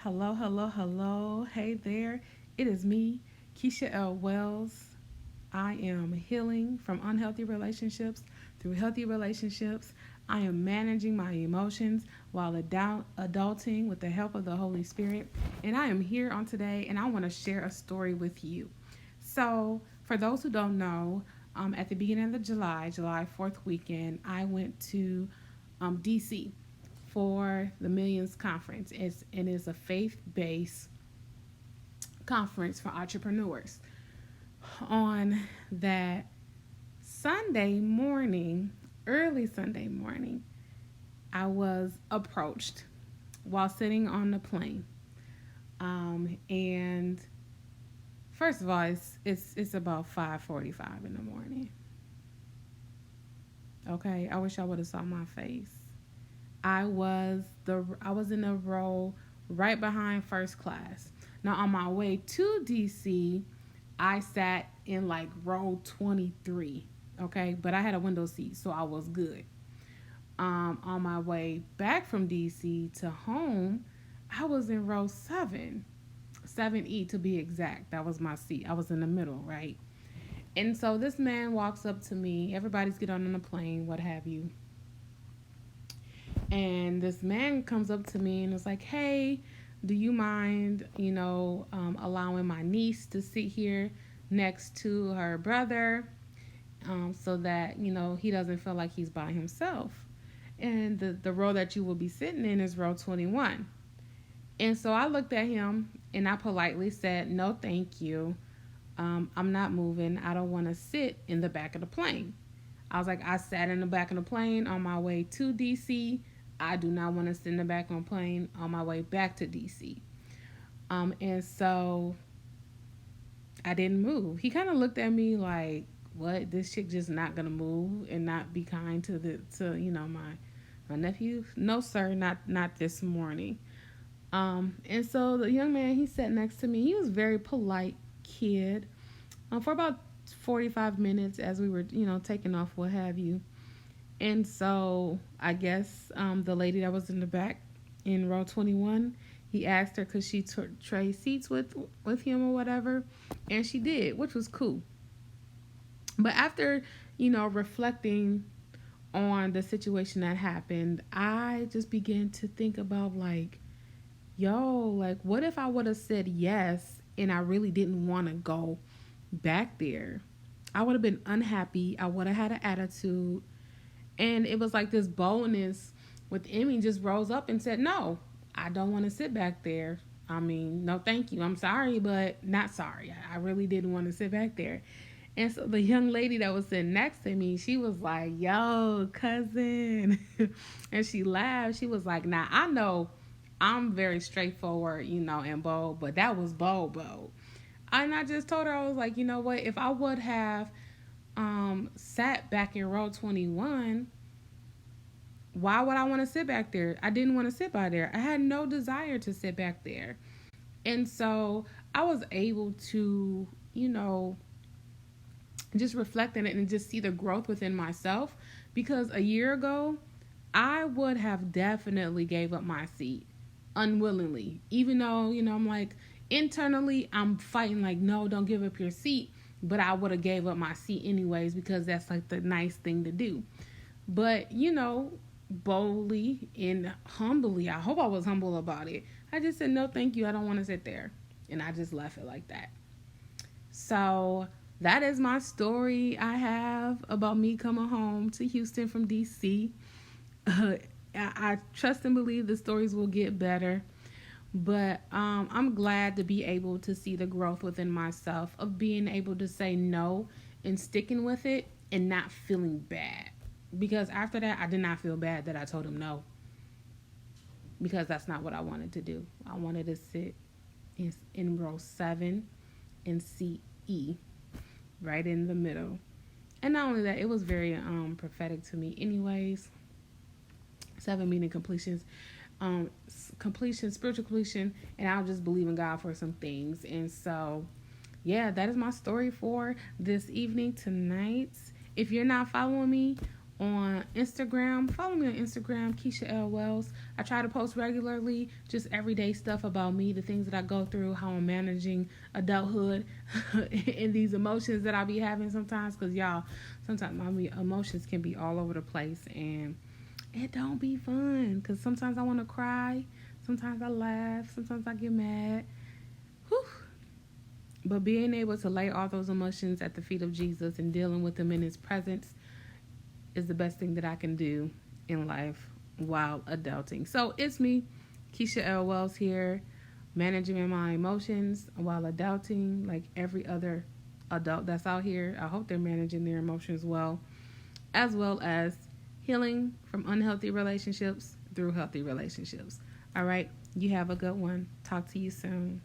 Hello, hello, hello. Hey there. It is me, Keisha L. Wells. I am healing from unhealthy relationships through healthy relationships. I am managing my emotions while adulting with the help of the Holy Spirit. And I am here on today and I want to share a story with you. So, for those who don't know, at the beginning of July 4th weekend, I went to DC for the Millions Conference. It's a faith based conference for entrepreneurs. On that Sunday morning, early Sunday morning, I was approached while sitting on the plane. And first of all, it's about 5:45 in the morning. Okay, I wish I would have saw my face. I was in a row right behind first class. Now on my way to DC, I sat in like row 23. Okay, but I had a window seat, so I was good. On my way back from DC to home, I was in row 7, 7E to be exact. That was my seat. I was in the middle, right? And so this man walks up to me. Everybody's getting on the plane, what have you. And this man comes up to me and is like, "Hey, do you mind, allowing my niece to sit here next to her brother, so that he doesn't feel like he's by himself?" And the row that you will be sitting in is row 21. And so I looked at him and I politely said, "No, thank you. I'm not moving. I don't want to sit in the back of the plane." I was like, "I sat in the back of the plane on my way to DC. I do not want to sit in the back of the plane on my way back to DC." And so I didn't move. He kind of looked at me like, "What? This chick just not gonna move and not be kind to my nephew? No, sir, not this morning." And so the young man, he sat next to me. He was a very polite kid. For about 45 minutes as we were, taking off, what have you. And so I guess the lady that was in the back in row 21, he asked her could she trade seats with him or whatever. And she did, which was cool. But after, reflecting on the situation that happened, I just began to think about like, yo, like, what if I would have said yes and I really didn't want to go back there? I would have been unhappy. I would have had an attitude. And it was like this boldness within me just rose up and said, "No, I don't want to sit back there. I mean, no, thank you. I'm sorry, but not sorry. I really didn't want to sit back there." And so the young lady that was sitting next to me, she was like, "Yo, cousin." And she laughed. She was like, "Now, I know I'm very straightforward, and bold, but that was bold. And I just told her, I was like, "You know what? If I would have sat back in row 21, why would I want to sit back there? I didn't want to sit by there. I had no desire to sit back there." And so I was able to, just reflect on it and just see the growth within myself. Because a year ago, I would have definitely gave up my seat unwillingly. Even though, I'm like, internally, I'm fighting like, "No, don't give up your seat." But I would have gave up my seat anyways because that's like the nice thing to do. But, boldly and humbly, I hope I was humble about it, I just said, "No, thank you. I don't want to sit there." And I just left it like that. So that is my story I have about me coming home to Houston from DC. I trust and believe the stories will get better. But I'm glad to be able to see the growth within myself of being able to say no and sticking with it and not feeling bad. Because after that, I did not feel bad that I told him no. Because that's not what I wanted to do. I wanted to sit in row 7 and seat E, right in the middle. And not only that, it was very prophetic to me anyways. 7 meaning completions. Completion, spiritual completion, and I'll just believe in God for some things. And so, yeah, that is my story for this evening tonight. If you're not following me on Instagram. Follow me on Instagram, Keisha L. Wells. I try to post regularly, just everyday stuff about me, the things that I go through, how I'm managing adulthood, and these emotions that I be having sometimes. Because, y'all, sometimes my emotions can be all over the place, and it don't be fun. Because sometimes I want to cry, sometimes I laugh, sometimes I get mad. Whew. But being able to lay all those emotions at the feet of Jesus and dealing with them in his presence is the best thing that I can do in life while adulting. So it's me, Keisha L. Wells here, managing my emotions while adulting like every other adult that's out here. I hope they're managing their emotions well, as well as healing from unhealthy relationships through healthy relationships. All right, you have a good one. Talk to you soon.